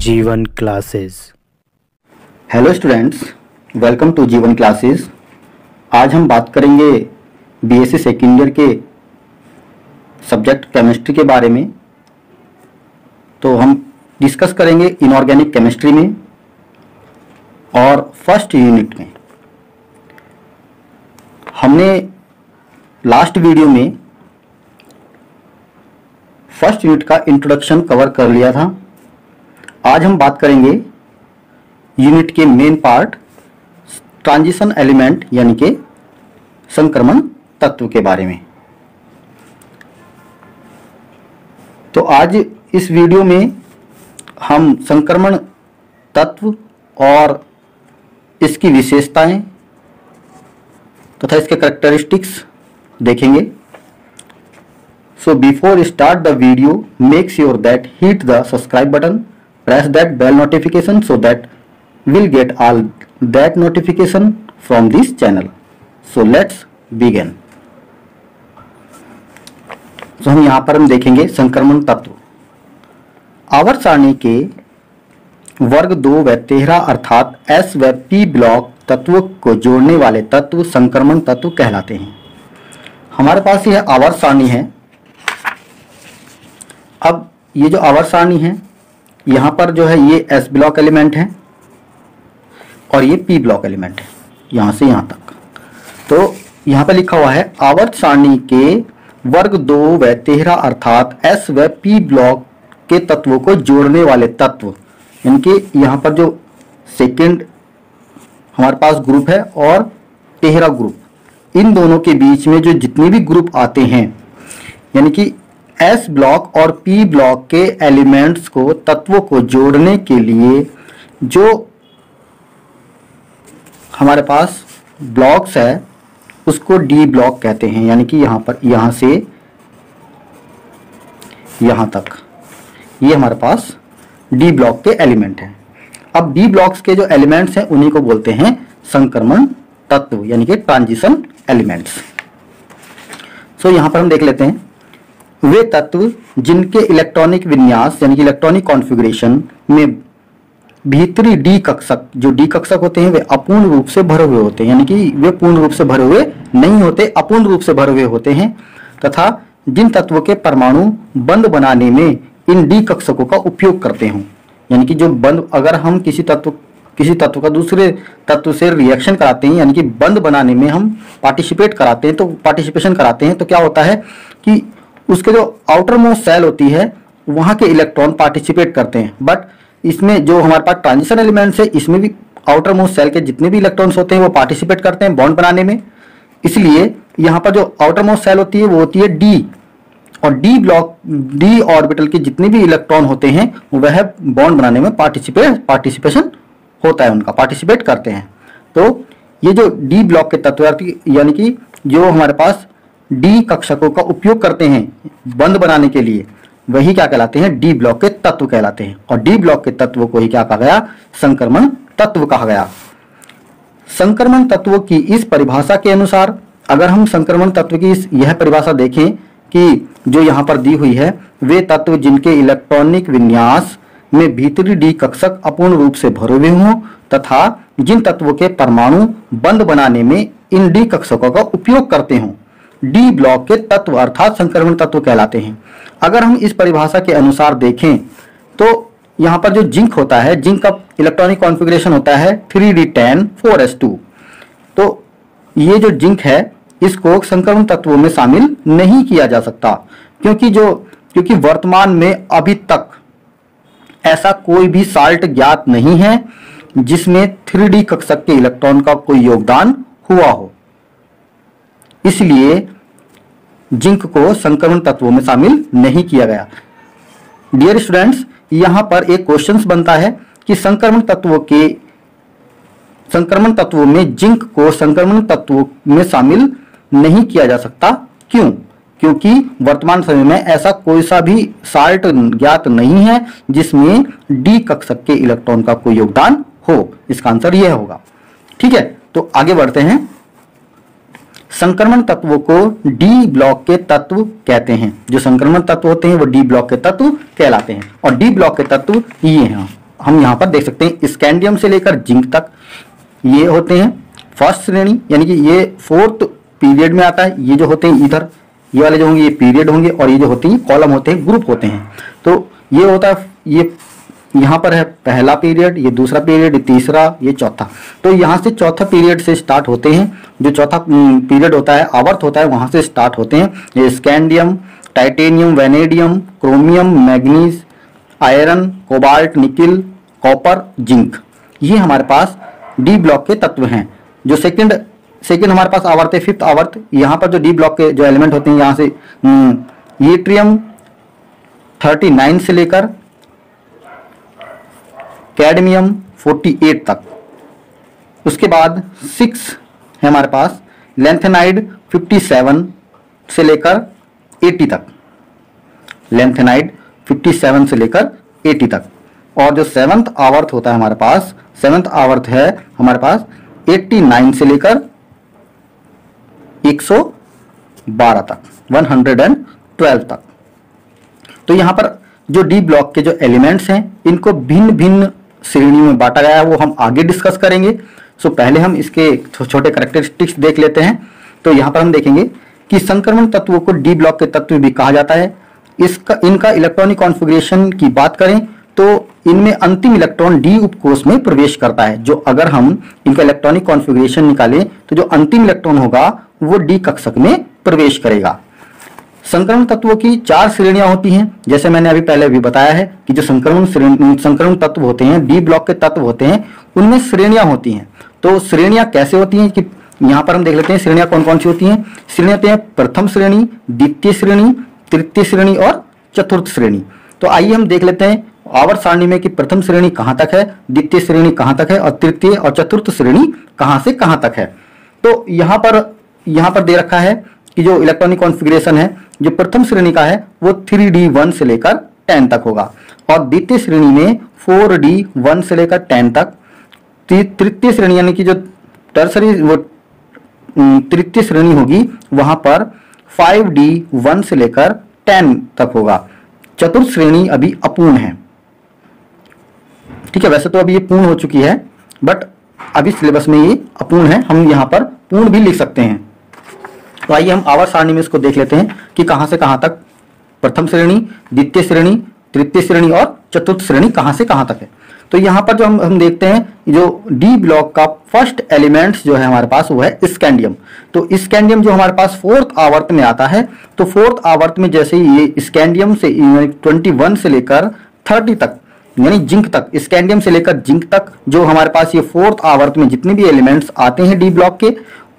जीवन classes. Hello students, welcome to Jeevan classes. आज हम बात करेंगे बीएससी सेकेंड ईयर के सब्जेक्ट केमिस्ट्री के बारे में। तो हम डिस्कस करेंगे इनऑर्गेनिक केमिस्ट्री में और फर्स्ट यूनिट में। हमने लास्ट वीडियो में फर्स्ट यूनिट का इंट्रोडक्शन कवर कर लिया था। आज हम बात करेंगे यूनिट के मेन पार्ट ट्रांजिशन एलिमेंट यानी कि संक्रमण तत्व के बारे में। तो आज इस वीडियो में हम संक्रमण तत्व और इसकी विशेषताएं तथा इसके कैरेक्टरिस्टिक्स देखेंगे। So before start the video, make sure that hit the subscribe button, press that bell notification so that we'll get all that notification from this channel. So let's begin. So हम यहाँ पर देखेंगे संक्रमण तत्व। आवर्त सारणी के वर्ग 2 व 13 अर्थात S व P ब्लॉक तत्वों को जोड़ने वाले तत्व संक्रमण तत्व कहलाते हैं। हमारे पास यह आवर्त सारणी है। अब ये जो आवर्त सारणी है, यहाँ पर जो है ये S ब्लॉक एलिमेंट है और ये P ब्लॉक एलिमेंट है, यहाँ से यहाँ तक। तो यहाँ पर लिखा हुआ है आवर्त सारणी के वर्ग 2 व 13 अर्थात S व P ब्लॉक के तत्वों को जोड़ने वाले तत्व, यानी कि यहाँ पर जो सेकेंड हमारे पास ग्रुप है और 13 ग्रुप, इन दोनों के बीच में जो जितने भी ग्रुप आते हैं, यानी कि S ब्लॉक और P ब्लॉक के एलिमेंट्स को तत्वों को जोड़ने के लिए जो हमारे पास ब्लॉक्स है उसको D ब्लॉक कहते हैं। यानी कि यहाँ से यहाँ तक ये हमारे पास D ब्लॉक के एलिमेंट हैं। अब D ब्लॉक्स के जो एलिमेंट्स हैं उन्हीं को बोलते हैं संक्रमण तत्व यानी कि ट्रांजिशन एलिमेंट्स। सो यहाँ पर हम देख लेते हैं वे तत्व जिनके इलेक्ट्रॉनिक विन्यास यानी कि इलेक्ट्रॉनिक कॉन्फ़िगरेशन में भीतरी डी कक्षक, जो डी कक्षक होते हैं वे अपूर्ण रूप से भरे हुए होते हैं, यानी कि वे पूर्ण रूप से भरे हुए नहीं होते, अपूर्ण रूप से भरे हुए होते हैं, तथा जिन तत्वों के परमाणु बंध बनाने में इन डी कक्षकों का उपयोग करते हों। यानी कि जो बंध, अगर हम किसी तत्व का दूसरे तत्व से रिएक्शन कराते हैं, यानी कि बंध बनाने में हम पार्टिसिपेट कराते हैं, तो पार्टिसिपेशन कराते हैं, तो क्या होता है कि उसके जो आउटर मोस्ट सेल होती है वहां के इलेक्ट्रॉन पार्टिसिपेट करते हैं। बट इसमें जो हमारे पास ट्रांजिशन एलिमेंट्स है, इसमें भी आउटर मोस्ट सेल के जितने भी इलेक्ट्रॉन्स होते हैं वो पार्टिसिपेट करते हैं बॉन्ड बनाने में। इसलिए यहाँ पर जो आउटर मोस्ट सेल होती है वो होती है डी, और डी ब्लॉक, डी ऑर्बिटल के जितने भी इलेक्ट्रॉन होते हैं वह बॉन्ड बनाने में पार्टिसिपेशन होता है, उनका पार्टिसिपेट करते हैं। तो ये जो डी ब्लॉक के तत्व यानी कि जो हमारे पास डी कक्षकों का उपयोग करते हैं बंध बनाने के लिए, वही क्या कहलाते हैं, डी ब्लॉक के तत्व कहलाते हैं। और डी ब्लॉक के तत्व को ही क्या कहा गया, संक्रमण तत्व कहा गया। संक्रमण तत्व की इस परिभाषा के अनुसार, अगर हम संक्रमण तत्व की यह परिभाषा देखें कि जो यहाँ पर दी हुई है, वे तत्व जिनके इलेक्ट्रॉनिक विन्यास में भीतरी डी कक्षक अपूर्ण रूप से भरे हुए हों तथा जिन तत्वों के परमाणु बंध बनाने में इन डी कक्षकों का उपयोग करते हों, डी ब्लॉक के तत्व अर्थात संक्रमण तत्व कहलाते हैं। अगर हम इस परिभाषा के अनुसार देखें तो यहाँ पर जो जिंक होता है, जिंक का इलेक्ट्रॉनिक कॉन्फ़िगरेशन होता है 3d10 4s2। तो ये जो जिंक है इसको संक्रमण तत्वों में शामिल नहीं किया जा सकता, क्योंकि वर्तमान में अभी तक ऐसा कोई भी साल्ट ज्ञात नहीं है जिसमें 3d कक्षक के इलेक्ट्रॉन का कोई योगदान हुआ हो। इसलिए जिंक को संक्रमण तत्वों में शामिल नहीं किया गया। डियर स्टूडेंट्स, यहां पर एक क्वेश्चन बनता है कि संक्रमण तत्वों में जिंक को संक्रमण तत्वों में शामिल नहीं किया जा सकता। क्यों? क्योंकि वर्तमान समय में ऐसा कोई सा भी साल्ट ज्ञात नहीं है जिसमें डी कक्षक के इलेक्ट्रॉन का कोई योगदान हो। इसका आंसर यह होगा। ठीक है, तो आगे बढ़ते हैं। संक्रमण तत्वों को डी ब्लॉक के तत्व कहते हैं। जो संक्रमण तत्व होते हैं वो डी ब्लॉक के तत्व कहलाते हैं और डी ब्लॉक के तत्व ये हैं। हम यहाँ पर देख सकते हैं स्कैंडियम से लेकर जिंक तक ये होते हैं फर्स्ट श्रेणी, यानी कि ये फोर्थ पीरियड में आता है। ये जो होते हैं इधर ये वाले जो होंगे ये पीरियड होंगे, और ये जो होते हैं कॉलम होते हैं, ग्रुप होते हैं। तो ये होता है, ये यहाँ पर है पहला पीरियड, ये दूसरा पीरियड, ये तीसरा, ये चौथा। तो यहाँ से चौथा पीरियड से स्टार्ट होते हैं, जो चौथा पीरियड होता है, आवर्त होता है, वहाँ से स्टार्ट होते हैं ये scandium, titanium, vanadium, chromium, manganese, iron, cobalt, nickel, copper, zinc. ये हमारे पास डी ब्लॉक के तत्व हैं। जो सेकंड हमारे पास आवर्त है, फिफ्थ आवर्त, यहाँ पर जो डी ब्लॉक के जो एलिमेंट होते हैं, यहाँ से यट्रियम 39 से लेकर कैडमियम 48 तक। उसके बाद 6 है हमारे पास लैंथेनाइड 57 से लेकर 80 तक, लैंथेनाइड 57 से लेकर 80 तक। और जो 7th आवर्त होता है हमारे पास, 7th आवर्त है हमारे पास 89 से लेकर 112 तक, 112 तक। तो यहाँ पर जो डी ब्लॉक के जो एलिमेंट्स हैं इनको भिन्न भिन्न श्रेणी में बांटा गया है, वो हम आगे डिस्कस करेंगे। सो पहले हम इसके छोटे कैरेक्टरिस्टिक्स देख लेते हैं। तो यहाँ पर हम देखेंगे कि संक्रमण तत्वों को डी ब्लॉक के तत्व भी कहा जाता है। इनका इलेक्ट्रॉनिक कॉन्फ़िगरेशन की बात करें तो इनमें अंतिम इलेक्ट्रॉन डी उपकोष में प्रवेश करता है। जो अगर हम इनका इलेक्ट्रॉनिक कॉन्फ़िगरेशन निकालें तो जो अंतिम इलेक्ट्रॉन होगा वो डी कक्षक में प्रवेश करेगा। संक्रमण तत्वों की 4 श्रेणियां होती हैं, जैसे मैंने अभी पहले भी बताया है कि जो संक्रमण तत्व होते हैं, डी ब्लॉक के तत्व होते हैं, उनमें श्रेणियां होती हैं। तो श्रेणियां कैसे होती हैं कि यहाँ पर हम देख लेते हैं श्रेणियां कौन कौन सी होती हैं। श्रेणियां होती हैं प्रथम श्रेणी, द्वितीय श्रेणी, तृतीय श्रेणी और चतुर्थ श्रेणी। तो आइए हम देख लेते हैं आवर्त सारणी में कि प्रथम श्रेणी कहाँ तक है, द्वितीय श्रेणी कहाँ तक है और तृतीय और चतुर्थ श्रेणी कहाँ से कहाँ तक है। तो यहाँ पर दे रखा है कि जो इलेक्ट्रॉनिक कॉन्फ़िगरेशन है, जो प्रथम श्रेणी का है वो 3D1 से लेकर 10 तक होगा, और द्वितीय श्रेणी में 4D1 से लेकर 10 तक। तृतीय श्रेणी यानी कि जो टर्सरी वो तृतीय श्रेणी होगी वहां पर 5D1 से लेकर 10 तक होगा। चतुर्थ श्रेणी अभी अपूर्ण है, ठीक है। वैसे तो अभी ये पूर्ण हो चुकी है, बट अभी सिलेबस में ये अपूर्ण है, हम यहाँ पर पूर्ण भी लिख सकते हैं। तो आइए हम आवर्त सारणी में इसको देख लेते हैं कि कहां से कहां तक प्रथम श्रेणी, द्वितीय श्रेणी, तृतीय श्रेणी और चतुर्थ श्रेणी कहां से कहां तक है। तो यहाँ पर जो हम देखते हैं जो डी ब्लॉक का फर्स्ट एलिमेंट्स जो है हमारे पास वो है स्कैंडियम। तो स्कैंडियम जो हमारे पास 4th आवर्त में आता है, तो 4th आवर्त में जैसे ये स्कैंडियम से 21 से लेकर 30 तक यानी जिंक तक, स्कैंडियम से लेकर जिंक तक जो हमारे पास ये 4th आवर्त में जितने भी एलिमेंट्स आते हैं डी ब्लॉक के,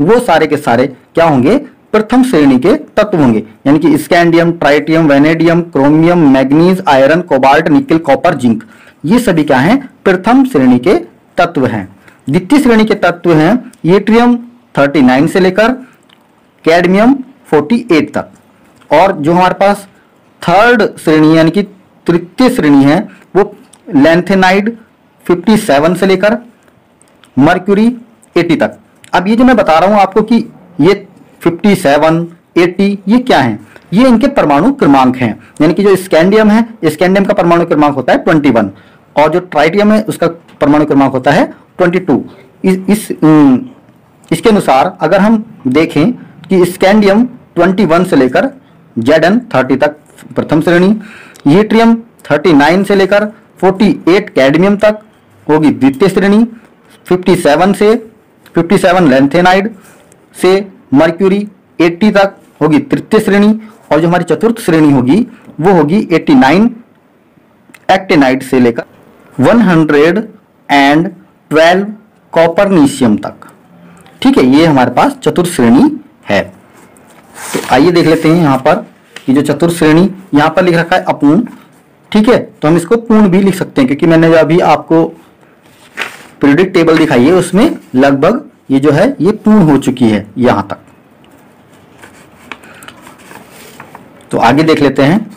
वो सारे के सारे क्या होंगे, प्रथम श्रेणी के तत्व होंगे। यानी कि scandium, tritium, vanadium, chromium, manganese, iron, cobalt, nickel, copper, zinc, ये सभी क्या हैं, प्रथम श्रेणी के तत्व हैं। द्वितीय श्रेणी के तत्व हैं यट्रियम 39 से लेकर कैडमियम 48 तक, और जो हमारे पास थर्ड श्रेणी यानी कि तृतीय श्रेणी है वो लैंथेनाइड 57 से लेकर मर्क्यूरी 80 तक। अब ये जो मैं बता रहा हूं आपको कि ये 57, 80 ये क्या है, ये इनके परमाणु क्रमांक हैं। यानी कि जो स्कैंडियम है, स्कैंडियम का परमाणु क्रमांक होता है 21, और जो ट्राइटियम है उसका परमाणु क्रमांक होता है 22। इसके अनुसार अगर हम देखें कि स्कैंडियम 21 से लेकर Zn 30 तक प्रथम श्रेणी, यट्रियम 39 से लेकर 48 कैडमियम तक होगी द्वितीय श्रेणी, 57 लैंथेनाइड से मर्क्यूरी 80 तक होगी तृतीय श्रेणी, और जो हमारी चतुर्थ श्रेणी होगी वो होगी 89 एक्टिनाइड से लेकर 112 कॉपरनीशियम तक। ठीक है, ये हमारे पास चतुर्थ श्रेणी है। तो आइए देख लेते हैं यहाँ पर कि जो चतुर्थ श्रेणी यहाँ पर लिख रखा है अपूर्ण, ठीक है, तो हम इसको पूर्ण भी लिख सकते हैं, क्योंकि मैंने जो अभी आपको पीरियोडिक टेबल दिखाई है उसमें लगभग ये जो है ये पूर्ण हो चुकी है यहां तक। तो आगे देख लेते हैं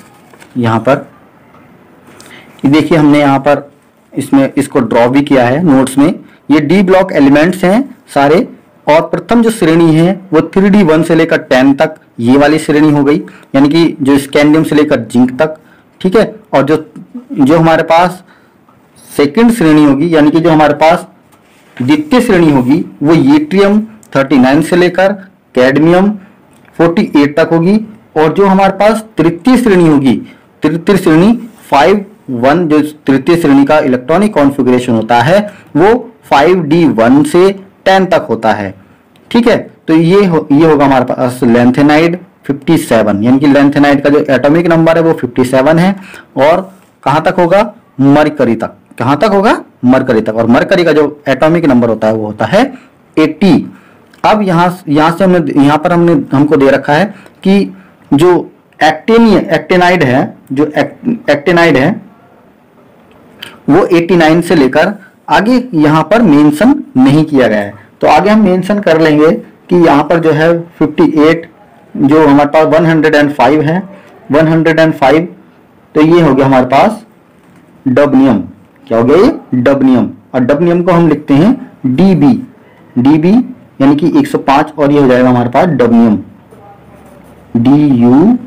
यहां पर, देखिए हमने यहां पर इसमें इसको ड्रॉ भी किया है नोट्स में। ये डी ब्लॉक एलिमेंट्स हैं सारे, और प्रथम जो श्रेणी है वो 3D1 से लेकर 10 तक ये वाली श्रेणी हो गई, यानी कि जो स्कैंडियम से लेकर जिंक तक, ठीक है। और जो हमारे पास सेकंड श्रेणी होगी, यानी कि जो हमारे पास द्वितीय श्रेणी होगी वो यट्रियम 39 से लेकर कैडमियम 48 तक होगी। और जो हमारे पास तृतीय श्रेणी होगी, तृतीय श्रेणी 5-1, जो तृतीय श्रेणी का इलेक्ट्रॉनिक कॉन्फ़िगरेशन होता है वो 5d1 से 10 तक होता है। ठीक है, तो ये होगा हमारे पास लैंथेनाइड 57, यानी कि लैंथेनाइड का जो एटॉमिक नंबर है वो 57 है। और कहाँ तक होगा? मरकरी तक। कहाँ तक होगा? मरकरी तक। और मरकरी का जो एटॉमिक नंबर होता है वो होता है 80। अब यहाँ से हमको दे रखा है कि जो एक्टेनाइड है, जो एक्टेनाइड है वो 89 से लेकर आगे यहाँ पर मेंशन नहीं किया गया है। तो आगे हम मेंशन कर लेंगे कि यहाँ पर जो है 58, जो हमारे पास 105 है, 105, तो ये हो गया हमारे पास डबनियम। क्या हो गया ये? डबनियम। और डबनियम को हम लिखते हैं डीबी यानी कि 105, और ये हो जाएगा हमारे पास डबनियम, DUBNIUM,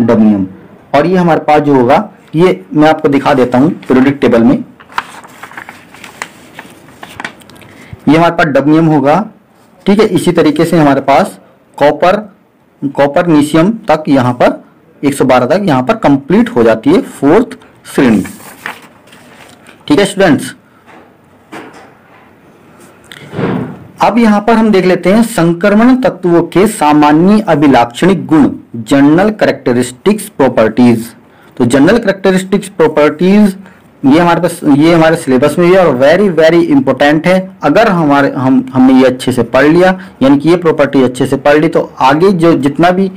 डबनियम। और ये हमारे पास जो होगा, ये मैं आपको दिखा देता हूं पीरियोडिक टेबल में। ये हमारे पास डबनियम होगा। ठीक है, इसी तरीके से हमारे पास कॉपरनीशियम तक यहाँ पर 112 तक यहाँ पर कंप्लीट हो जाती है फोर्थ श्रेणी। ठीक है स्टूडेंट्स, अब यहाँ पर हम देख लेते हैं संक्रमण तत्वों के सामान्य अभिलाक्षणिक गुण, जनरल कैरेक्टरिस्टिक्स प्रॉपर्टीज। तो जनरल कैरेक्टरिस्टिक्स प्रॉपर्टीज ये हमारे सिलेबस में भी और वेरी वेरी इंपॉर्टेंट है। अगर हमने ये अच्छे से पढ़ लिया, यानी कि ये प्रॉपर्टी अच्छे से पढ़ ली, तो आगे जो जितनी भी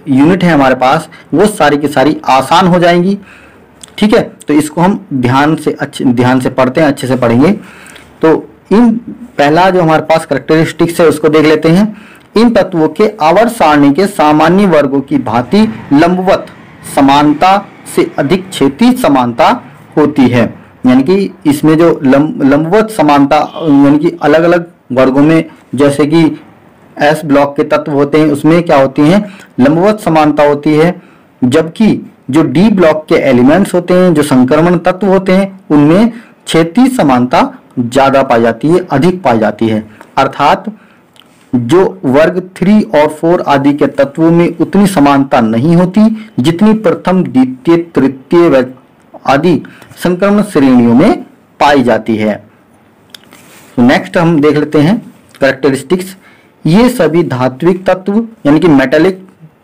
यूनिट है हमारे पास वो सारी की सारी आसान हो जाएंगी। ठीक है, तो इसको हम ध्यान से पढ़ते हैं, अच्छे से पढ़ेंगे। तो पहला जो हमारे पास कैरेक्टरिस्टिक्स है उसको देख लेते हैं। इन तत्वों के आवर्त सारणी के सामान्य वर्गों की भांति लंबवत समानता से अधिक क्षैतिज समानता होती है। यानी कि इसमें जो लंबवत समानता, यानी कि अलग अलग वर्गों में, जैसे कि एस ब्लॉक के तत्व होते हैं उसमें क्या होती है? लंबवत समानता होती है। जबकि जो डी ब्लॉक के एलिमेंट्स होते हैं, जो संक्रमण तत्व होते हैं, उनमें क्षैतिज समानता ज्यादा पाई जाती है, अधिक पाई जाती है। अर्थात जो वर्ग 3 और 4 आदि के तत्वों में उतनी समानता नहीं होती जितनी प्रथम, द्वितीय, तृतीय आदि संक्रमण श्रेणियों में पाई जाती है। तो नेक्स्ट हम देख लेते हैं कैरेक्टरिस्टिक्स। ये सभी धात्विक तत्व यानी कि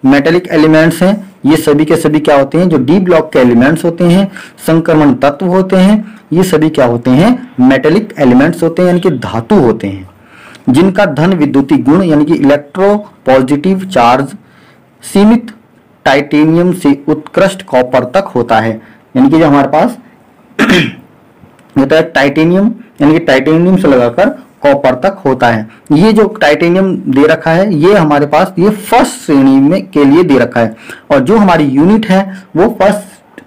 मेटेलिक एलिमेंट्स हैं। ये सभी के सभी क्या होते हैं? जो डी ब्लॉक के एलिमेंट्स होते हैं, संक्रमण तत्व होते हैं, ये सभी क्या होते हैं? मेटेलिक एलिमेंट्स होते हैं, यानी कि धातु होते हैं, जिनका धन विद्युतीय गुण यानी कि इलेक्ट्रो पॉजिटिव चार्ज सीमित टाइटेनियम से उत्कृष्ट कॉपर तक होता है। यानी कि जो हमारे पास होता है टाइटेनियम, यानी कि टाइटेनियम से लगाकर कॉपर तक होता है। ये जो टाइटेनियम दे रखा है ये हमारे पास ये फर्स्ट श्रेणी में के लिए दे रखा है, और जो हमारी यूनिट है वो फर्स्ट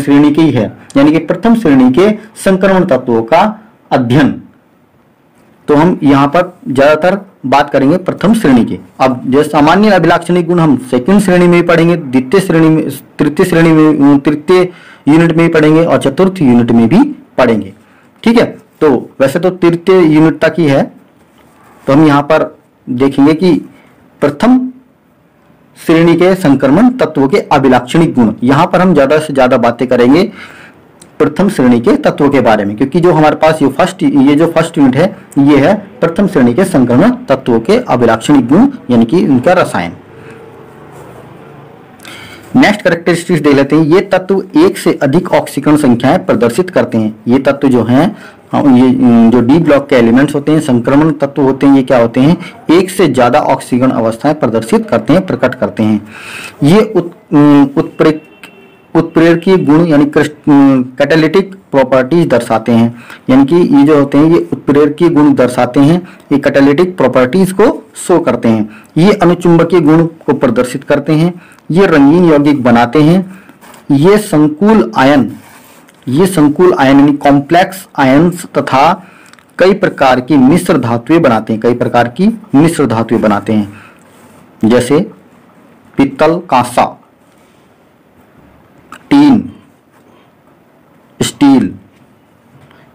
श्रेणी की है, यानी कि प्रथम श्रेणी के संक्रमण तत्वों का अध्ययन। तो हम यहाँ पर ज्यादातर बात करेंगे प्रथम श्रेणी के। अब जो सामान्य अभिलाक्षणिक गुण हम सेकंड श्रेणी में ही पढ़ेंगे, द्वितीय श्रेणी में, तृतीय यूनिट में ही पढ़ेंगे और चतुर्थ यूनिट में भी पढ़ेंगे। ठीक है, तो वैसे तो तृतीय यूनिट तक ही है, तो हम यहाँ पर देखेंगे कि प्रथम श्रेणी के संक्रमण तत्वों के अभिलाक्षणिक गुण। यहाँ पर हम ज्यादा से ज्यादा बातें करेंगे प्रथम श्रेणी के तत्वों के बारे में, क्योंकि जो हमारे पास ये जो फर्स्ट यूनिट है ये है प्रथम श्रेणी के संक्रमण तत्वों के अभिलाक्षणिक गुण, यानी कि इनका रसायन। नेक्स्ट कैरेक्टरिस्टिक्स देख लेते हैं। ये तत्व एक से अधिक ऑक्सीकरण संख्याएं प्रदर्शित करते हैं। ये तत्व जो हैं, ये जो डी ब्लॉक के एलिमेंट्स होते हैं, संक्रमण तत्व होते हैं, ये क्या होते हैं? एक से ज्यादा ऑक्सीकरण अवस्थाएं प्रदर्शित करते हैं, प्रकट करते हैं। ये उत्प्रेरकीय गुण यानी कैटालिटिक प्रॉपर्टीज दर्शाते हैं। यानी कि ये जो होते हैं ये उत्प्रेरकीय गुण दर्शाते हैं, ये कैटालिटिक प्रॉपर्टीज को शो करते हैं। ये अनुचुंबकीय गुण को प्रदर्शित करते हैं, ये रंगीन यौगिक बनाते हैं, ये संकुल आयन यानी कॉम्प्लेक्स आयंस तथा कई प्रकार की मिश्र धातुएं बनाते हैं, जैसे पित्तल, कांसा, टीन, स्टील,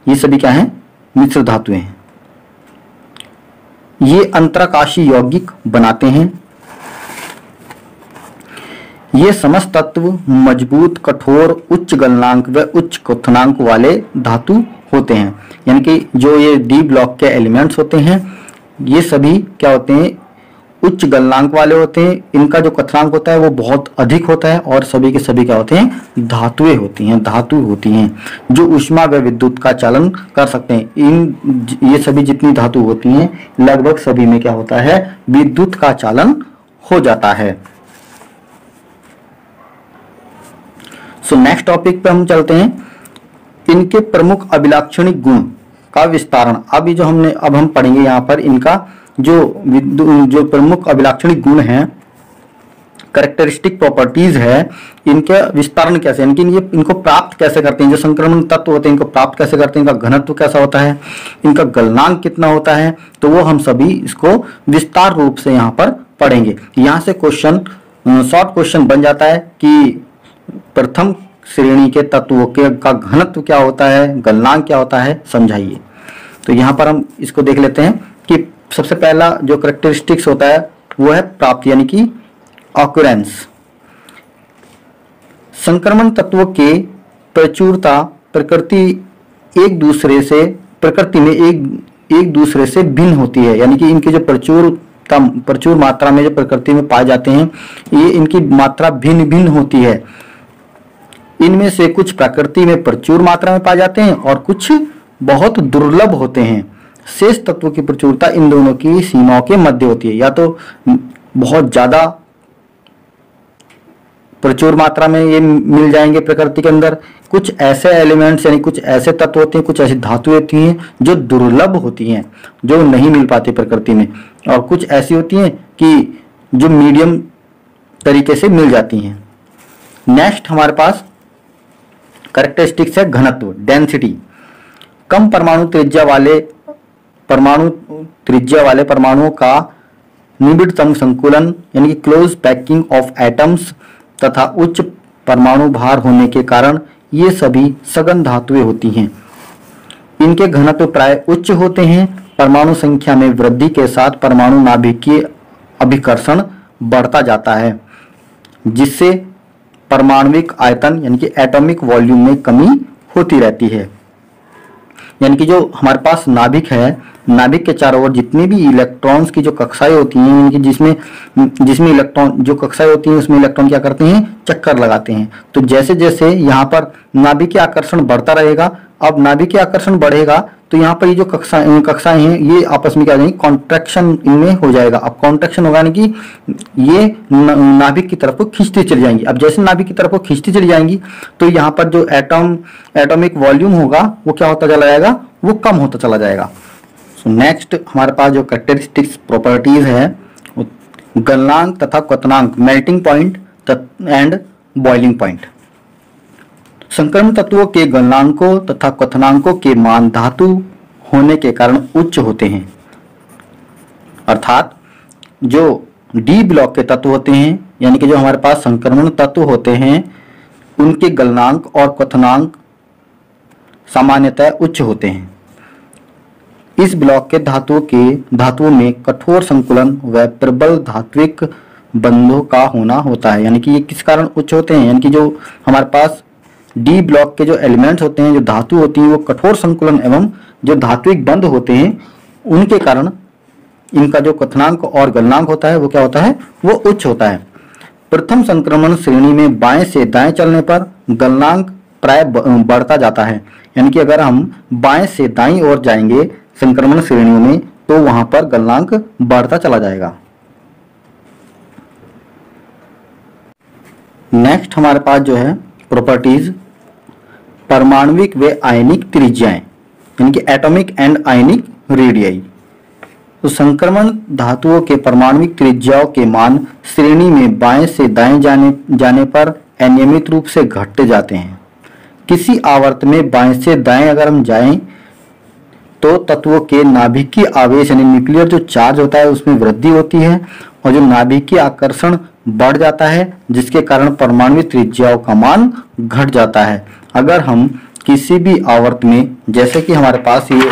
ये सभी क्या हैं? मिश्र धातुएं हैं। ये अंतराकाशीय यौगिक बनाते हैं। ये समस्त तत्व मजबूत, कठोर, उच्च गलनांक व उच्च क्वथनांक वाले धातु होते हैं। यानी कि जो ये डी ब्लॉक के एलिमेंट्स होते हैं ये सभी क्या होते हैं? उच्च गलनांक वाले होते हैं। इनका जो क्वथनांक होता है वो बहुत अधिक होता है और सभी के सभी क्या होते हैं? धातुएं होती हैं, धातु होती हैं जो ऊष्मा व विद्युत का चालन कर सकते हैं। ये सभी जितनी धातु होती हैं लगभग सभी में क्या होता है? विद्युत का चालन हो जाता है। सो नेक्स्ट टॉपिक पे हम चलते हैं, इनके प्रमुख अभिलाक्षणिक गुण का विस्तारण। अब ये जो अब हम पढ़ेंगे यहाँ पर इनका जो प्रमुख अभिलाक्षणिक गुण हैं, कैरेक्टरिस्टिक प्रॉपर्टीज है, इनके विस्तारण कैसे, यानी कि इनको प्राप्त कैसे करते हैं। जो संक्रमण तत्व होते हैं इनको प्राप्त कैसे करते हैं, इनका घनत्व कैसा होता है, इनका गलनांक कितना होता है, तो वो हम सभी इसको विस्तार रूप से यहाँ पर पढ़ेंगे। यहाँ से क्वेश्चन, शॉर्ट क्वेश्चन बन जाता है कि प्रथम श्रेणी के तत्वों के का घनत्व क्या होता है, गलनांक क्या होता है, समझाइए। तो यहाँ पर हम इसको देख लेते हैं कि सबसे पहला जो कैरेक्टरिस्टिक्स होता है वो है प्राप्ति, यानी कि ऑक्यूरेंस। संक्रमण तत्वों के प्रचुरता प्रकृति में एक दूसरे से भिन्न होती है, यानी कि इनकी जो प्रचुर मात्रा में जो प्रकृति में पाए जाते हैं ये इनकी मात्रा भिन्न भिन्न होती है। इनमें से कुछ प्रकृति में प्रचुर मात्रा में पाए जाते हैं और कुछ बहुत दुर्लभ होते हैं। शेष तत्वों की प्रचुरता इन दोनों की सीमाओं के मध्य होती है, या तो बहुत ज्यादा प्रचुर मात्रा में ये मिल जाएंगे प्रकृति के अंदर, कुछ ऐसे एलिमेंट्स यानी कुछ ऐसे तत्व होते हैं, कुछ ऐसी धातुएं होती हैं जो दुर्लभ होती हैं, जो नहीं मिल पाती प्रकृति में, और कुछ ऐसी होती हैं कि जो मीडियम तरीके से मिल जाती हैं। नेक्स्ट हमारे पास कैरेक्टरिस्टिक्स है घनत्व, डेंसिटी। कम परमाणु त्रिज्या वाले परमाणुओं का निबिड़तम संकुलन यानी कि क्लोज पैकिंग ऑफ एटम्स तथा उच्च परमाणु भार होने के कारण ये सभी सघन धातुएं होती हैं। इनके घनत्व प्राय उच्च होते हैं। परमाणु संख्या में वृद्धि के साथ परमाणु नाभिकीय अभिकर्षण बढ़ता जाता है, जिससे परमाणविक आयतन यानी कि एटॉमिक वॉल्यूम में कमी होती रहती है। यानी कि जो हमारे पास नाभिक है, नाभिक के चारों ओर जितनी भी इलेक्ट्रॉन्स की जो कक्षाएं होती हैं, यानी कि जिसमें इलेक्ट्रॉन जो कक्षाएं होती हैं उसमें इलेक्ट्रॉन क्या करते हैं? चक्कर लगाते हैं। तो जैसे जैसे यहाँ पर नाभिकीय आकर्षण बढ़ता रहेगा, अब नाभिकीय आकर्षण बढ़ेगा तो यहाँ पर ये जो कक्षाएं हैं ये आपस में क्या हो जाएंगी? कॉन्ट्रैक्शन इनमें हो जाएगा। अब कॉन्ट्रैक्शन होगा यानी कि ये नाभिक की तरफ को खींचती चली जाएंगी। अब जैसे नाभिक की तरफ को खींचती चली जाएंगी तो यहाँ पर जो एटॉमिक वॉल्यूम होगा वो क्या होता चला जाएगा? वो कम होता चला जाएगा। सो नेक्स्ट हमारे पास जो कैरेक्टरिस्टिक्स प्रॉपर्टीज है, गलनांक तथा क्वथनांक, melting point and boiling point. संक्रमण तत्वों के गलनांकों तथा क्वथनांकों के मान धातु होने के कारण उच्च होते हैं। अर्थात जो डी ब्लॉक के तत्व होते हैं यानी कि जो हमारे पास संक्रमण तत्व होते हैं उनके गलनांक और क्वथनांक सामान्यतः उच्च होते हैं। इस ब्लॉक के धातुओं में कठोर संकुलन व प्रबल धात्विक बंधों का होना होता है। यानी कि ये किस कारण उच्च होते हैं? यानी कि जो हमारे पास डी ब्लॉक के जो एलिमेंट्स होते हैं, जो धातु होती हैं, वो कठोर संकुलन एवं जो धात्विक बंध होते हैं उनके कारण इनका जो क्वथनांक और गलनांक होता है वो क्या होता है? वो उच्च होता है। प्रथम संक्रमण श्रेणी में बाएं से दाएं चलने पर गलनांक प्राय बढ़ता जाता है। यानी कि अगर हम बाएं से दाईं ओर जाएंगे संक्रमण श्रेणियों में तो वहां पर गलनांक बढ़ता चला जाएगा। नेक्स्ट हमारे पास जो है प्रॉपर्टीज, परमाणविक व आयनिक त्रिज्याएं यानी कि एटॉमिक एंड आयनिक रेडियाई। तो संक्रमण धातुओं के परमाणविक त्रिज्याओं के मान श्रेणी में बाएं से दाएं जाने पर अनियमित रूप से घटते जाते हैं। किसी आवर्त में बाएं से दाएं अगर हम जाएं तो तत्वों के नाभिकीय आवेश यानी न्यूक्लियर जो चार्ज होता है उसमें वृद्धि होती है और जो नाभिकीय आकर्षण बढ़ जाता है, जिसके कारण परमाणु त्रिज्याओं का मान घट जाता है। अगर हम किसी भी आवर्त में, जैसे कि हमारे पास ये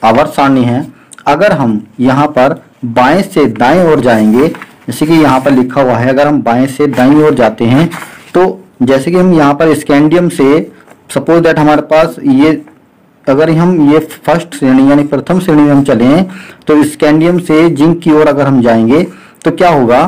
आवर्त सारणी है, अगर हम यहाँ पर बाएं से दाएं ओर जाएंगे, जैसे कि यहाँ पर लिखा हुआ है, अगर हम बाएं से दाईं ओर जाते हैं तो जैसे कि हम यहाँ पर स्कैंडियम से, सपोज दैट हमारे पास ये, अगर हम ये फर्स्ट श्रेणी यानी प्रथम श्रेणी में हम चले हैं तो स्कैंडियम से जिंक की ओर अगर हम जाएंगे तो क्या होगा,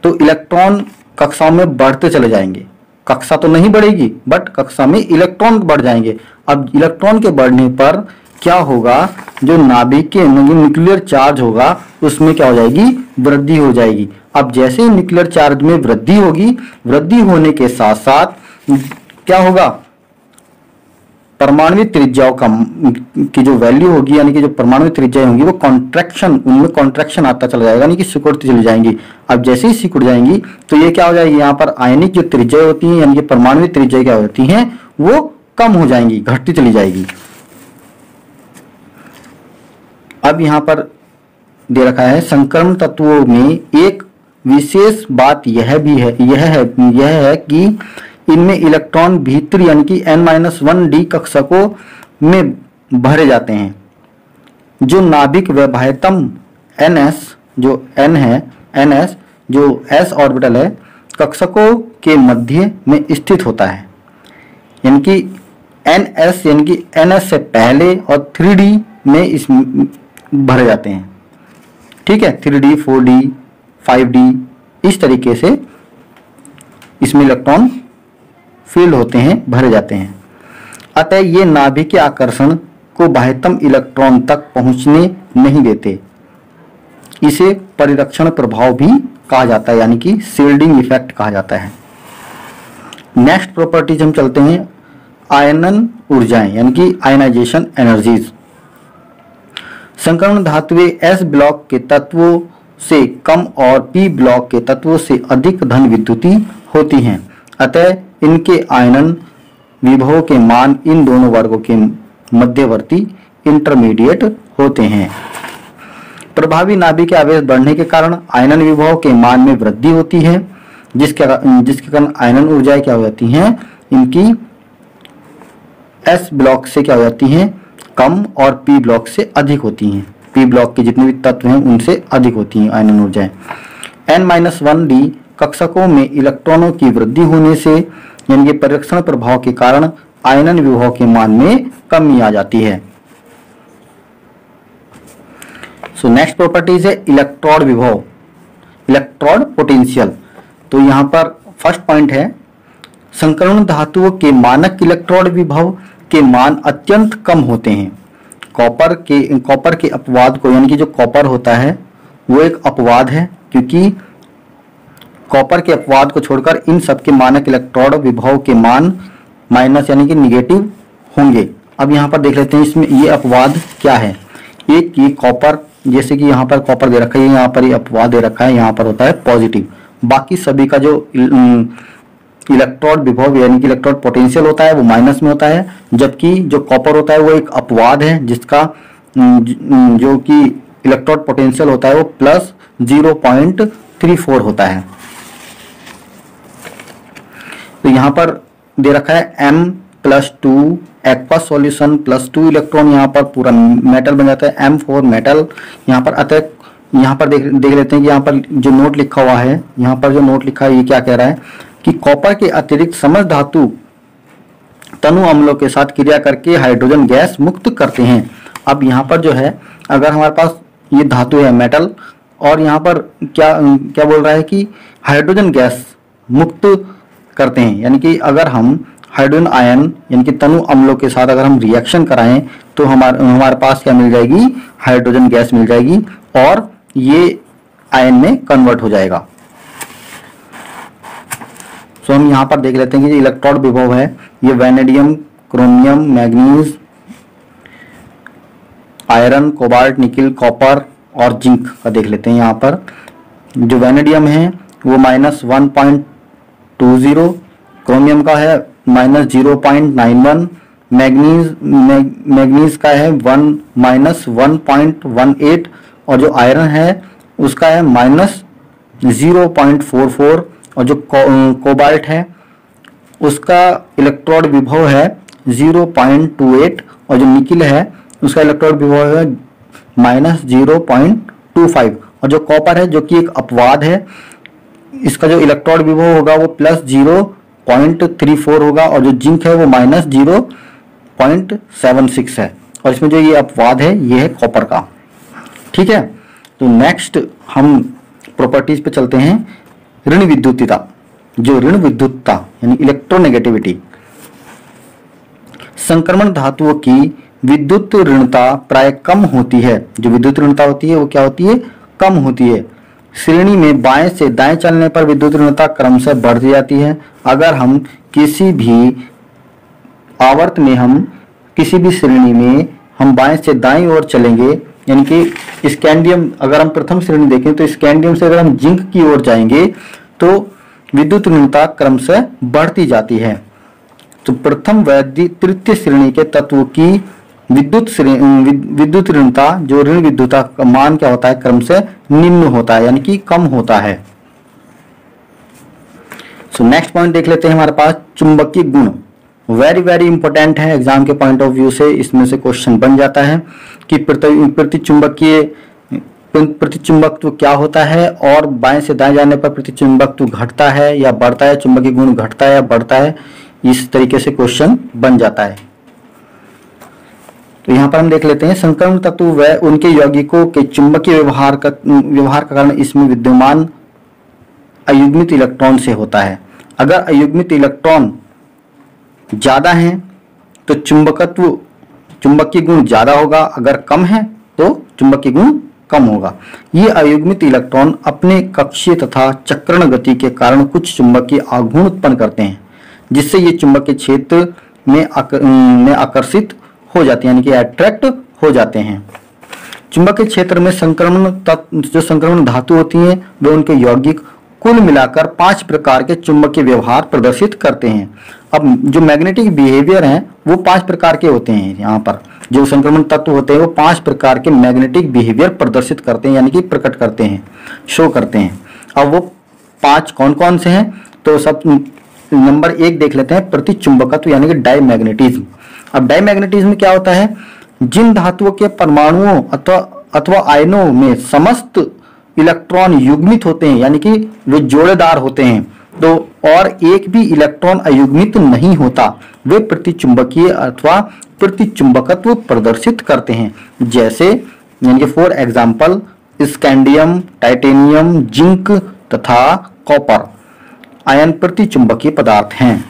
तो इलेक्ट्रॉन कक्षाओं में बढ़ते चले जाएंगे। कक्षा तो नहीं बढ़ेगी बट कक्षा में इलेक्ट्रॉन बढ़ जाएंगे। अब इलेक्ट्रॉन के बढ़ने पर क्या होगा, जो नाभिक के न्यूक्लियर चार्ज होगा उसमें क्या हो जाएगी, वृद्धि हो जाएगी। अब जैसे ही न्यूक्लियर चार्ज में वृद्धि होगी, वृद्धि होने के साथ साथ क्या होगा, परमाणु त्रिज्याओं की जो वैल्यू होगी, यानी कि जो परमाणु त्रिज्याएं होंगी वो कॉन्ट्रैक्शन, उनमें कॉन्ट्रैक्शन आता चला जाएगा, यानी कि सिकुड़ती चली जाएंगी। अब जैसे ही सिकुड़ जाएंगी तो ये क्या हो जाएगी, यहाँ पर आयनिक जो त्रिज्याएं होती हैं यानी कि परमाणु त्रिज्याएं क्या होती हैं, वो कम हो जाएंगी, घटती चली जाएगी। अब यहाँ पर दे रखा है संक्रमण तत्वों में एक विशेष बात यह है कि इनमें इलेक्ट्रॉन भीतर यानी कि n-1d कक्षकों में भरे जाते हैं। जो नाभिक व्यवहार्यतम ns, जो n है, ns जो s ऑर्बिटल है, कक्षकों के मध्य में स्थित होता है, यानी कि ns यानी कि ns से पहले और 3d में इस भरे जाते हैं। ठीक है, 3d 4d 5d इस तरीके से इसमें इलेक्ट्रॉन फील्ड होते हैं, भरे जाते हैं। अतः ये नाभिक के आकर्षण को बाह्यतम इलेक्ट्रॉन तक पहुंचने नहीं देते। इसे परिरक्षण प्रभाव भी कहा जाता है, यानी कि शील्डिंग इफेक्ट कहा जाता है। नेक्स्ट प्रॉपर्टीज हम चलते हैं, आयनन ऊर्जाएं यानी कि आयनाइजेशन एनर्जीज। संक्रमण धातुएं एस ब्लॉक के तत्वों से कम और पी ब्लॉक के तत्वों से अधिक धन विद्युती होती हैं। अतः इनके आयनन विभव के मान इन दोनों वर्गों के मध्यवर्ती इंटरमीडिएट होते हैं। प्रभावी नाभिक के आवेश बढ़ने के कारण आयनन विभव के मान में वृद्धि होती है, जिसके कारण आयनन ऊर्जाएं क्या हो जाती हैं, इनकी एस ब्लॉक से क्या हो जाती हैं, कम और पी ब्लॉक से अधिक होती हैं। पी ब्लॉक के जितने भी तत्व हैं उनसे अधिक होती हैं आयनन ऊर्जाएं। n-1d कक्षकों में इलेक्ट्रॉनों की वृद्धि होने से यानी कि परिरक्षण प्रभाव के कारण आयनन विभव के मान में कमी आ जाती है। सो नेक्स्ट प्रॉपर्टीज है इलेक्ट्रोड विभव, इलेक्ट्रोड पोटेंशियल। तो यहाँ पर फर्स्ट पॉइंट है, संक्रमण धातुओं के मानक इलेक्ट्रोड विभव के मान अत्यंत कम होते हैं। कॉपर के अपवाद को, यानी कि जो कॉपर होता है वो एक अपवाद है, क्योंकि कॉपर के अपवाद को छोड़कर इन सब के मानक इलेक्ट्रोड विभव के मान माइनस यानी कि निगेटिव होंगे। अब यहाँ पर देख लेते हैं इसमें ये अपवाद क्या है। एक ये कॉपर, जैसे कि यहाँ पर कॉपर दे रखा है, यहाँ पर ये अपवाद दे रखा है, यहाँ पर होता है पॉजिटिव। बाकी सभी का जो इलेक्ट्रोड विभव यानी कि इलेक्ट्रोड पोटेंशियल होता है वो माइनस में होता है, जबकि जो कॉपर होता है वो एक अपवाद है जिसका जो कि इलेक्ट्रोड पोटेंशियल होता है वो प्लस 0.34 होता है। तो यहाँ पर दे रखा है M+2 एक्वा सॉल्यूशन +2 इलेक्ट्रॉन, यहाँ पर पूरा मेटल बन जाता है M4 मेटल। यहाँ पर अतः यहाँ पर देख लेते हैं कि यहाँ पर जो नोट लिखा हुआ है, यहाँ पर जो नोट लिखा है ये क्या कह रहा है कि कॉपर के अतिरिक्त समस्त धातु तनु अम्लों के साथ क्रिया करके हाइड्रोजन गैस मुक्त करते हैं। अब यहाँ पर जो है, अगर हमारे पास ये धातु है मेटल और यहाँ पर क्या बोल रहा है कि हाइड्रोजन गैस मुक्त करते हैं, यानी कि अगर हम हाइड्रोजन आयन यानी कि तनु अम्लों के साथ अगर हम रिएक्शन कराएं तो हमारे पास क्या मिल जाएगी, हाइड्रोजन गैस मिल जाएगी और ये आयन में कन्वर्ट हो जाएगा। तो हम यहाँ पर देख लेते हैं कि जो इलेक्ट्रोड विभव है ये vanadium, chromium, manganese, iron, cobalt, nickel, copper और जिंक का देख लेते हैं। यहाँ पर जो वैनेडियम है वो -1.20, क्रोमियम का है -0.91, मैग्नीज का है -1.18 और जो आयरन है उसका है -0.44 और जो कोबाल्ट है उसका इलेक्ट्रोड विभव है 0.28 और जो निकिल है उसका इलेक्ट्रॉन विभव है -0.25 और जो कॉपर है जो कि एक अपवाद है, इसका जो इलेक्ट्रॉन विभव होगा वो +0.34 होगा और जो जिंक है वो -0.76 है और इसमें जो ये अपवाद है ये है कॉपर का। ठीक है, तो नेक्स्ट हम प्रॉपर्टीज पे चलते हैं। ऋण विद्युतीयता, जो ऋण विद्युतता यानी इलेक्ट्रोनेगेटिविटी, संक्रमण धातुओं की विद्युत ऋणता प्राय कम होती है। जो विद्युत ऋणता होती है वो क्या होती है, कम होती है। श्रेणी में बाएं से दाएं चलने पर विद्युत ऋणता क्रमशः बढ़ती जाती है। अगर हम किसी भी आवर्त में हम किसी भी श्रेणी में हम बाएं से दाएं ओर चलेंगे, यानी कि स्कैंडियम, अगर हम प्रथम श्रेणी देखें तो स्कैंडियम से अगर हम जिंक की ओर जाएंगे तो विद्युत ऋणता क्रमशः बढ़ती जाती है। तो प्रथम व तृतीय श्रेणी के तत्वों की विद्युत ऋणता, जो ऋण विद्युतता का मान क्या होता है, क्रमशः निम्न होता है यानी कि कम होता है। सो नेक्स्ट पॉइंट देख लेते हैं हमारे पास चुंबकीय गुण। वेरी वेरी इंपॉर्टेंट है एग्जाम के पॉइंट ऑफ व्यू से, इसमें से क्वेश्चन बन जाता है कि प्रतिचुंबकत्व क्या होता है और बाएं से दाएं जाने पर प्रतिचुंबकत्व घटता है या बढ़ता है, चुंबकीय गुण घटता है या बढ़ता है, इस तरीके से क्वेश्चन बन जाता है। तो यहाँ पर हम देख लेते हैं संक्रमण तत्व व उनके यौगिकों के चुंबकीय व्यवहार का कारण इसमें विद्यमान अयुग्मित इलेक्ट्रॉन से होता है। अगर अयुग्मित इलेक्ट्रॉन ज्यादा है तो चुंबकीय गुण ज्यादा होगा, अगर कम है तो चुंबकीय गुण कम होगा। ये अयुग्मित इलेक्ट्रॉन अपने कक्षीय तथा चक्रण गति के कारण कुछ चुंबकीय आघूर्ण उत्पन्न करते हैं, जिससे ये चुंबकीय क्षेत्र में आकर्षित हो जाते हैं, यानी कि अट्रैक्ट हो जाते हैं। चुंबकीय क्षेत्र में संक्रमण धातु होती हैं वे उनके यौगिक कुल मिलाकर 5 प्रकार के चुंबकीय व्यवहार प्रदर्शित करते हैं। अब जो मैग्नेटिक बिहेवियर हैं वो 5 प्रकार के होते हैं। यहाँ पर जो संक्रमण तत्व होते हैं वो 5 प्रकार के मैग्नेटिक बिहेवियर प्रदर्शित करते हैं, यानी कि प्रकट करते हैं, शो करते हैं। अब वो 5 कौन कौन से हैं, तो सब नंबर 1 देख लेते हैं, प्रतिचुंबकत्व यानी कि डायमैग्नेटिज्म। अब डायमैग्नेटिज्म क्या होता है, जिन धातुओं के परमाणुओं अथवा आयनों में समस्त इलेक्ट्रॉन युग्मित होते हैं, यानी कि वे जोड़ेदार होते हैं, तो और एक भी इलेक्ट्रॉन अयुग्मित नहीं होता, वे प्रतिचुंबकीय अथवा प्रतिचुंबकत्व प्रदर्शित करते हैं। जैसे यानी कि for example scandium, titanium, zinc तथा कॉपर आयन प्रतिचुंबकीय पदार्थ हैं।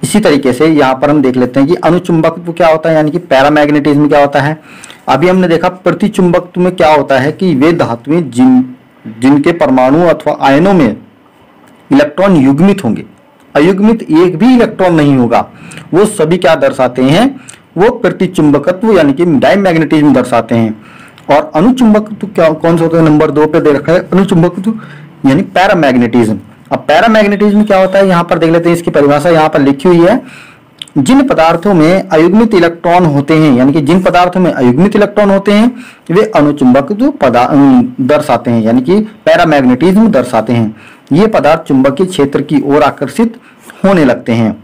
इसी तरीके से यहाँ पर हम देख लेते हैं कि अनुचुंबकत्व क्या होता है, यानी कि पैरामैग्नेटिज्म क्या होता है। अभी हमने देखा प्रतिचुंबकत्व में क्या होता है कि वे धातुएं जिनके परमाणु अथवा आयनों में इलेक्ट्रॉन युग्मित होंगे, अयुग्मित एक भी इलेक्ट्रॉन नहीं होगा, वो सभी क्या दर्शाते हैं, वो प्रतिचुंबकत्व यानी कि डायमैग्नेटिज्म दर्शाते हैं। और अनुचुंबकत्व क्या कौन सा होता है, नंबर 2 पे दे रखा है अनुचुंबकत्व यानी पैरामैग्नेटिज्म। अब पैरामैग्नेटिज्म क्या होता है, यहाँ पर देख लेते हैं, इसकी परिभाषा यहाँ पर लिखी हुई है। जिन पदार्थों में अयुग्मित इलेक्ट्रॉन होते हैं, यानी कि जिन पदार्थों में अयुग्मित इलेक्ट्रॉन होते हैं वे अनुचुंबकत्व दर्शाते हैं, यानी कि पैरामैग्नेटिज्म दर्शाते हैं। ये पदार्थ चुंबकीय क्षेत्र की ओर आकर्षित होने लगते हैं।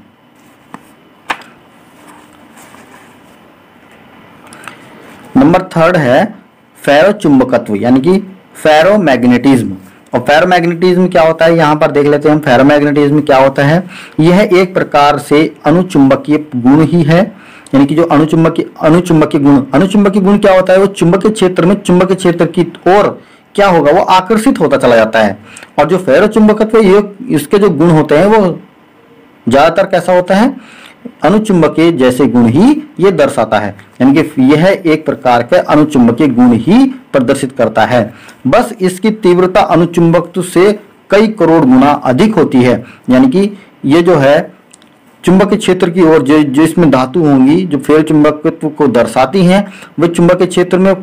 नंबर 3 है फेरोचुंबकत्व यानी कि फेरोमैग्नेटिज्म। और फेरोमैग्नेटिज्म क्या होता है, यहाँ पर देख लेते हैं हम फेरोमैग्नेटिज्म क्या होता है। यह एक प्रकार से अनुचुंबकीय गुण ही है, यानी कि जो अनुचुंबकीय गुण क्या होता है, वो चुंबकीय क्षेत्र में चुंबकीय क्षेत्र की ओर क्या होगा, वो आकर्षित होता चला जाता है। और जो फेरोचुंबकत्व इसके जो गुण होते हैं वो ज्यादातर कैसा होता है, अनुचुंबकीय जैसे गुण ही ये दर्शाता है, यानी कि यह एक प्रकार के अनुचुंबकीय गुण ही प्रदर्शित करता है। बस इसकी तीव्रता अनुचुंबकत्व से कई करोड़ गुना अधिक होती है, यानी कि ये जो है चुंबकीय क्षेत्र की ओर जो इसमें धातु होंगी जो फेरोचुंबकत्व को दर्शाती हैं, वे चुंबकीय क्षेत्र में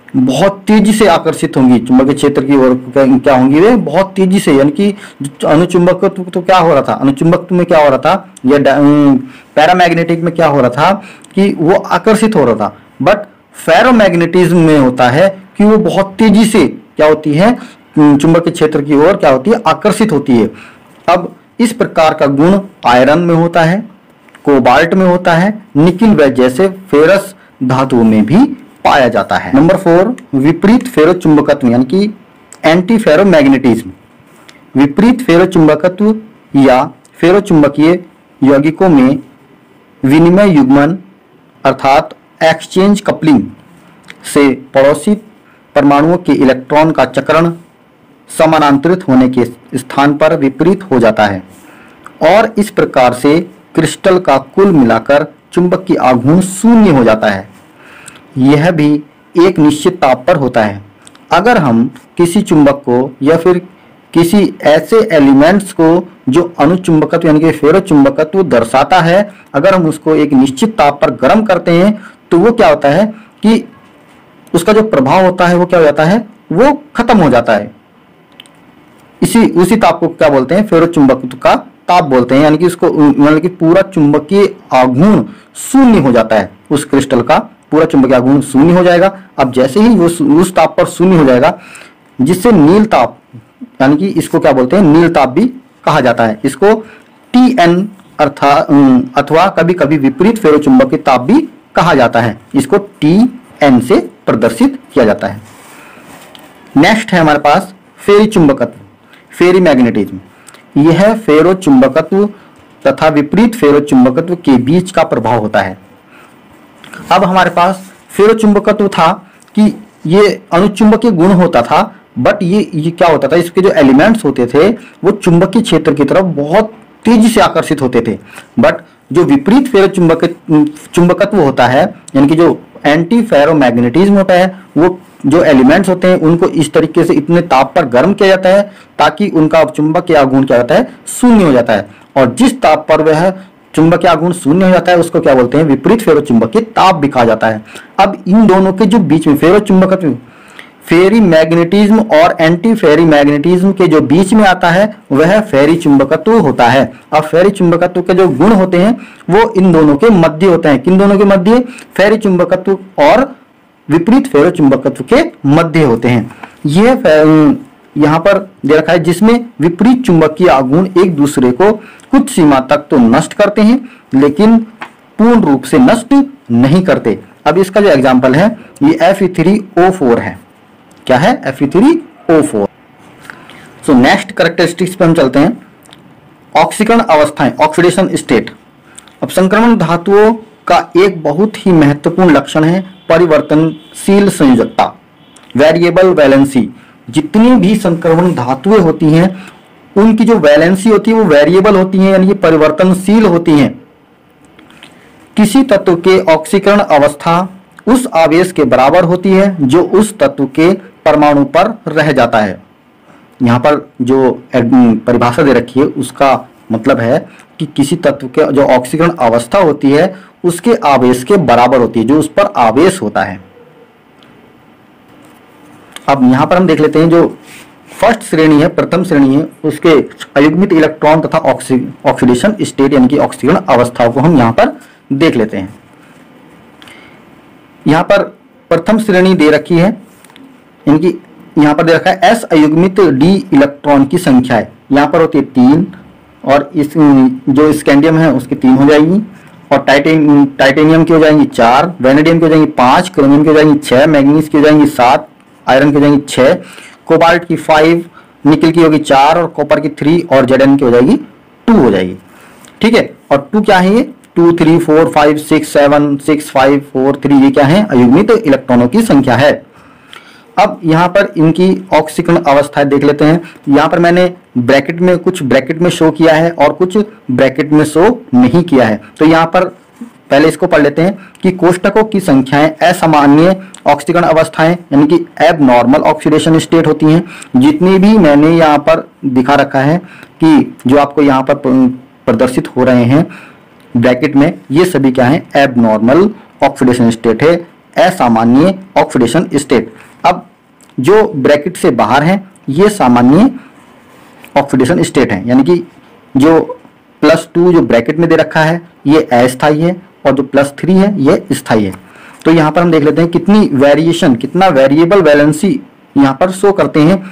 बहुत तेजी से आकर्षित होंगी। चुंबकीय क्षेत्र की ओर क्या होंगी, वे बहुत तेजी से, यानी कि अनुचुंबकत्व तो क्या हो रहा था, अनुचुंबकत्व में क्या हो रहा था, या पैरामैग्नेटिक में क्या हो रहा था कि वो आकर्षित हो रहा था। बट फेरोमैग्नेटिज्म में होता है कि वो बहुत तेजी से क्या होती है, चुंबकीय क्षेत्र की ओर क्या होती है, आकर्षित होती है। अब इस प्रकार का गुण आयरन में होता है, कोबाल्ट में होता है, निकिल व जैसे फेरस धातुओं में भी पाया जाता है। नंबर 4, विपरीत फेरोचुंबकत्व यानी कि एंटी फेरोमैग्नेटिज्म। विपरीत फेरोचुंबकत्व या फेरोचुंबकीय यौगिकों में विनिमय युग्मन अर्थात एक्सचेंज कपलिंग से पड़ोसी परमाणुओं के इलेक्ट्रॉन का चक्रण समानांतरित होने के स्थान पर विपरीत हो जाता है और इस प्रकार से क्रिस्टल का कुल मिलाकर चुंबकीय आघूर्ण शून्य हो जाता है। यह भी एक निश्चित ताप पर होता है। अगर हम किसी चुंबक को या फिर किसी ऐसे एलिमेंट्स को जो अनुचुंबकत्व यानी कि फेरोचुंबकत्व दर्शाता है, अगर हम उसको एक निश्चित ताप पर गर्म करते हैं तो वो क्या होता है कि उसका जो प्रभाव होता है वो क्या हो जाता है, वो खत्म हो जाता है। उसी ताप को क्या बोलते हैं, फेरोचुंबकत्व का ताप बोलते हैं। यानी कि उसको मतलब कि पूरा चुंबकीय आघूर्ण शून्य हो जाता है, उस क्रिस्टल का पूरा चुंबकीय आघूर्ण शून्य हो जाएगा। अब जैसे ही वो उस ताप पर शून्य हो जाएगा, जिससे नील ताप यानी कि इसको क्या बोलते हैं, नील ताप भी कहा जाता है। इसको Tn अथवा कभी कभी विपरीत फेरोचुंबकीय ताप भी कहा जाता है। इसको Tn से प्रदर्शित किया जाता है। नेक्स्ट है हमारे पास फेरी चुंबकत्व, फेरी मैग्नेटिज्म। यह फेरोचुंबकत्व तथा विपरीत फेरोचुंबकत्व के बीच का प्रभाव होता है। अब हमारे पास फेरोचुंबकत्व था कि ये अनुचुंबकीय गुण होता था, बट ये क्या होता था, इसके जो एलिमेंट्स होते थे वो चुंबकीय क्षेत्र की तरफ बहुत तेजी से आकर्षित होते थे। बट जो विपरीत फेरोचुंबकत्व होता है यानी कि जो एंटी फेरोमैग्नेटिज्म होता है, वो जो एलिमेंट्स होते हैं उनको इस तरीके से इतने ताप पर गर्म किया जाता है ताकि उनका चुंबकीय आघूर्ण क्या होता है, शून्य हो जाता है। और जिस ताप पर वह चुंबकीय आघूर्ण शून्य हो जाता है उसको क्या बोलते हैं, विपरीत फेरोचुंबकीय ताप भी कहा जाता है। अब इन दोनों के जो बीच में फेरोचुंबकत्व, फेरी मैग्नेटिज्म और एंटी फेरी मैग्नेटिज्म के जो बीच में आता है वह फेरी चुंबकत्व होता है। अब फेरी चुंबकत्व के जो गुण होते हैं वो इन दोनों के मध्य होते हैं। किन दोनों के मध्य, फेरी चुंबकत्व और विपरीत फेरोचुंबकत्व के मध्य होते हैं। यह यहाँ पर दे रखा है जिसमें विपरीत चुंबकीय आघूर्ण एक दूसरे को कुछ सीमा तक तो नष्ट करते हैं लेकिन पूर्ण रूप से नष्ट नहीं करते। अब इसका जो एग्जाम्पल है ये Fe3O4 है। क्या है, Fe3O4। सो नेक्स्ट कैरेक्टरिस्टिक्स पे हम चलते हैं। ऑक्सीकरण अवस्थाएं, ऑक्सीडेशन स्टेट। अब संक्रमण धातुओं का एक बहुत ही महत्वपूर्ण लक्षण है परिवर्तनशील संयोजकता, वेरिएबल वैलेंसी। जितनी भी संक्रमण धातुएं होती हैं उनकी जो वैलेंसी होती है वो वेरिएबल होती है यानी कि परिवर्तनशील होती हैं। किसी तत्व के ऑक्सीकरण अवस्था उस आवेश के बराबर होती है जो उस तत्व के परमाणु पर रह जाता है। यहाँ पर जो परिभाषा दे रखी है उसका मतलब है कि किसी तत्व के जो ऑक्सीकरण अवस्था होती है उसके आवेश के बराबर होती है, जो उस पर आवेश होता है। अब यहाँ पर हम देख लेते हैं जो फर्स्ट श्रेणी है, प्रथम श्रेणी है, उसके अयुग्मित इलेक्ट्रॉन तथा ऑक्सीडेशन स्टेट यानी कि ऑक्सीकरण अवस्थाओं को हम यहाँ पर देख लेते हैं। यहाँ पर प्रथम श्रेणी दे रखी है, यानी कि यहाँ पर दे रखा है एस अयुग्मित डी इलेक्ट्रॉन की संख्या है। यहाँ पर होती है 3 और इस जो स्कैंडियम है उसकी 3 हो जाएगी और टाइटेनियम की हो जाएंगी 4, वेनेडियम की हो जाएंगी 5, क्रोमियम की हो जाएंगी 6, मैग्नीज की हो जाएंगी 7, आयरन की हो जाएंगी 6, कोबाल्ट की 5, निकल की होगी 4 और कॉपर की 3 और जेडन की हो जाएगी 2 हो जाएगी। ठीक है, और 2 क्या है, ये 2 3 4 5 6 7 6 5 4 3 ये क्या है, अयुग्मित इलेक्ट्रॉनों की संख्या है। अब यहाँ पर इनकी ऑक्सीकरण अवस्थाएं देख लेते हैं। यहाँ पर मैंने ब्रैकेट में कुछ ब्रैकेट में शो किया है और कुछ ब्रैकेट में शो नहीं किया है। तो यहाँ पर पहले इसको पढ़ लेते हैं कि कोष्ठकों की संख्याएं असामान्य ऑक्सीकरण अवस्थाएं यानी कि एबनॉर्मल ऑक्सीडेशन स्टेट होती हैं। जितनी भी मैंने यहाँ पर दिखा रखा है कि जो आपको यहाँ पर प्रदर्शित हो रहे हैं ब्रैकेट में, ये सभी क्या है, एबनॉर्मल ऑक्सीडेशन स्टेट है, असामान्य ऑक्सीडेशन स्टेट। अब जो ब्रैकेट से बाहर है ये सामान्य ऑक्सीडेशन स्टेट है, यानी कि जो +2 जो ब्रैकेट में दे रखा है ये अस्थायी है और जो +3 है ये स्थायी है। तो यहाँ पर हम देख लेते हैं कितनी वेरिएशन, कितना वेरिएबल वैलेंसी यहाँ पर शो करते हैं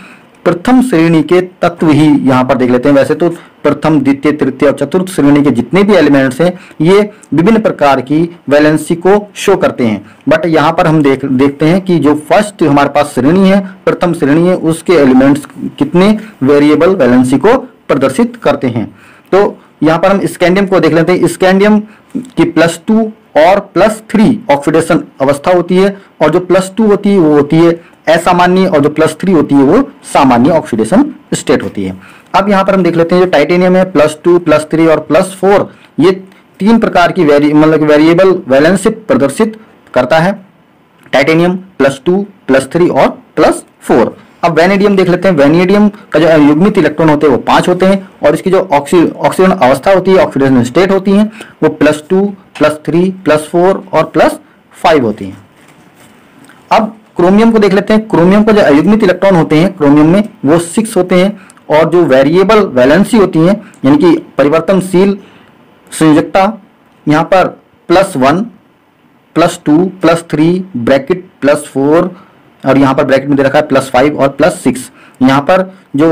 प्रथम श्रेणी के तत्व ही यहाँ पर देख लेते हैं। वैसे तो प्रथम, द्वितीय, तृतीय और चतुर्थ श्रेणी के जितने भी एलिमेंट्स हैं ये विभिन्न प्रकार की वैलेंसी को शो करते हैं, बट यहाँ पर हम देखते हैं कि जो फर्स्ट हमारे पास श्रेणी है, प्रथम श्रेणी है, उसके एलिमेंट्स कितने वेरिएबल वैलेंसी को प्रदर्शित करते हैं। तो यहाँ पर हम स्कैंडियम को देख लेते हैं। स्कैंडियम की +2 और +3 ऑक्सीडेशन अवस्था होती है, और जो +2 होती है वो होती है असामान्य, और जो +3 होती है वो सामान्य ऑक्सीडेशन स्टेट होती है। अब यहाँ पर हम देख लेते हैं जो टाइटेनियम है +2, +3 और +4 ये 3 प्रकार की वेरिएबल वैलेंसी प्रदर्शित करता है। टाइटेनियम +2, +3 और +4। अब वैनेडियम देख लेते हैं। वैनेडियम का जो युग्मित इलेक्ट्रॉन होते हैं वो 5 होते हैं, और इसकी जो ऑक्सीजन अवस्था होती है, ऑक्सीडेशन स्टेट होती है, वो +2, +3, +4 और +5 होती है। अब क्रोमियम को देख लेते हैं। क्रोमियम का जो अयुग्मित इलेक्ट्रॉन होते हैं क्रोमियम में वो 6 होते हैं, और जो वेरिएबल वैलेंसी होती है यानी कि परिवर्तनशील संयोजकता यहाँ पर +1, +2, +3 ब्रैकेट +4, और यहाँ पर ब्रैकेट में दे रखा है +5 और +6। यहाँ पर जो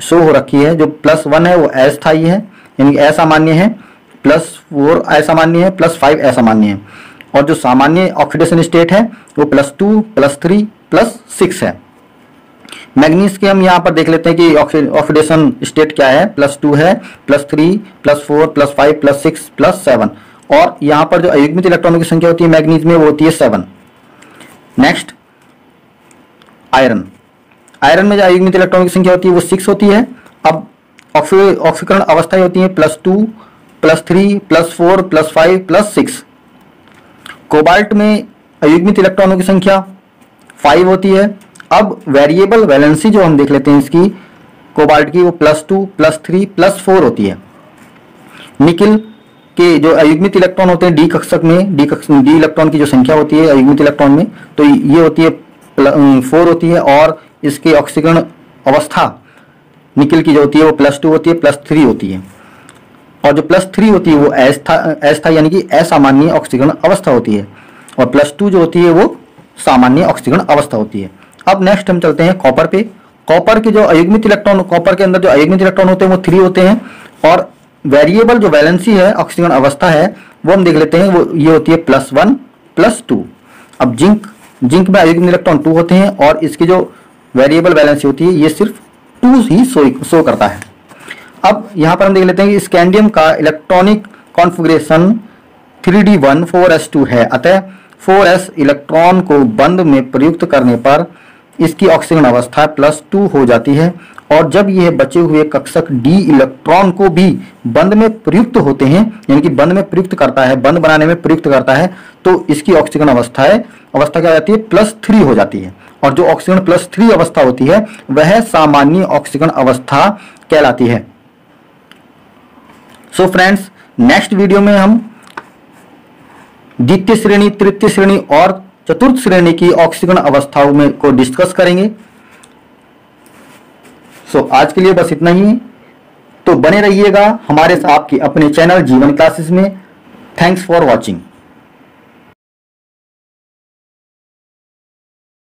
शो हो रखी है, जो +1 है वो अस्थायी है यानी कि असामान्य है, +4 असामान्य है, +5 असामान्य है, और जो सामान्य ऑक्सीडेशन स्टेट है वो +2, +3, +6 है। मैग्नीज के हम यहाँ पर देख लेते हैं कि ऑक्सीडेशन स्टेट क्या है, +2 है, +3, +4, +5, +6, +7, और यहाँ पर जो अयुग्मित इलेक्ट्रॉनों की संख्या होती है मैग्नीज में वो होती है 7। Next iron. आयरन में जो अयुग्मित इलेक्ट्रॉनों की संख्या होती है वो 6 होती है। अब ऑक्सीकरण अवस्थाएं होती हैं +2, +3, +4, +5, +6। कोबाल्ट में अयुग्मित इलेक्ट्रॉनों की संख्या 5 होती है। अब वेरिएबल वैलेंसी जो हम देख लेते हैं इसकी कोबाल्ट की वो +2, +3, +4 होती है। निकिल के जो अयुग्मित इलेक्ट्रॉन होते हैं डी कक्षक में, डी इलेक्ट्रॉन की जो संख्या होती है अयुग्मित इलेक्ट्रॉन में, तो ये होती है 4 होती है, और इसकी ऑक्सीकरण अवस्था निकिल की जो होती है वो +2 होती है, +3 होती है, और जो +3 होती है वो अस्थायी यानी कि असामान्य ऑक्सीकरण अवस्था होती है, और +2 जो होती है वो सामान्य ऑक्सीकरण अवस्था होती है। अब नेक्स्ट हम चलते हैं कॉपर पे। कॉपर के जो अयुग्मित इलेक्ट्रॉन, कॉपर के अंदर जो अयुग्मित इलेक्ट्रॉन होते हैं वो 3 होते हैं, और वेरिएबल जो वैलेंसी है ऑक्सीकरण अवस्था है वो हम देख लेते हैं, वो ये होती है +1, +2। अब जिंक में अयुग्मित इलेक्ट्रॉन 2 होते हैं, और इसकी जो वेरिएबल वैलेंसी होती है ये सिर्फ 2 ही शो करता है। अब यहाँ पर हम देख लेते हैं कि स्कैंडियम का इलेक्ट्रॉनिक कॉन्फ़िगरेशन 3d1 4s2 है, अतः 4s इलेक्ट्रॉन को बंध में प्रयुक्त करने पर इसकी ऑक्सीकरण अवस्था +2 हो जाती है, और जब यह बचे हुए कक्षक d इलेक्ट्रॉन को भी बंध में प्रयुक्त होते हैं यानी कि बंध में प्रयुक्त करता है, बंध बनाने में प्रयुक्त करता है, तो इसकी ऑक्सीकरण अवस्था क्या हो जाती है, +3 हो जाती है, और जो ऑक्सीकरण +3 अवस्था होती है वह सामान्य ऑक्सीकरण अवस्था कहलाती है। सो फ्रेंड्स, नेक्स्ट वीडियो में हम द्वितीय श्रेणी, तृतीय श्रेणी और चतुर्थ श्रेणी की ऑक्सीकरण अवस्थाओं में को डिस्कस करेंगे। सो आज के लिए बस इतना ही, तो बने रहिएगा हमारे साथ आपके अपने चैनल जीवन क्लासेस में। Thanks for watching.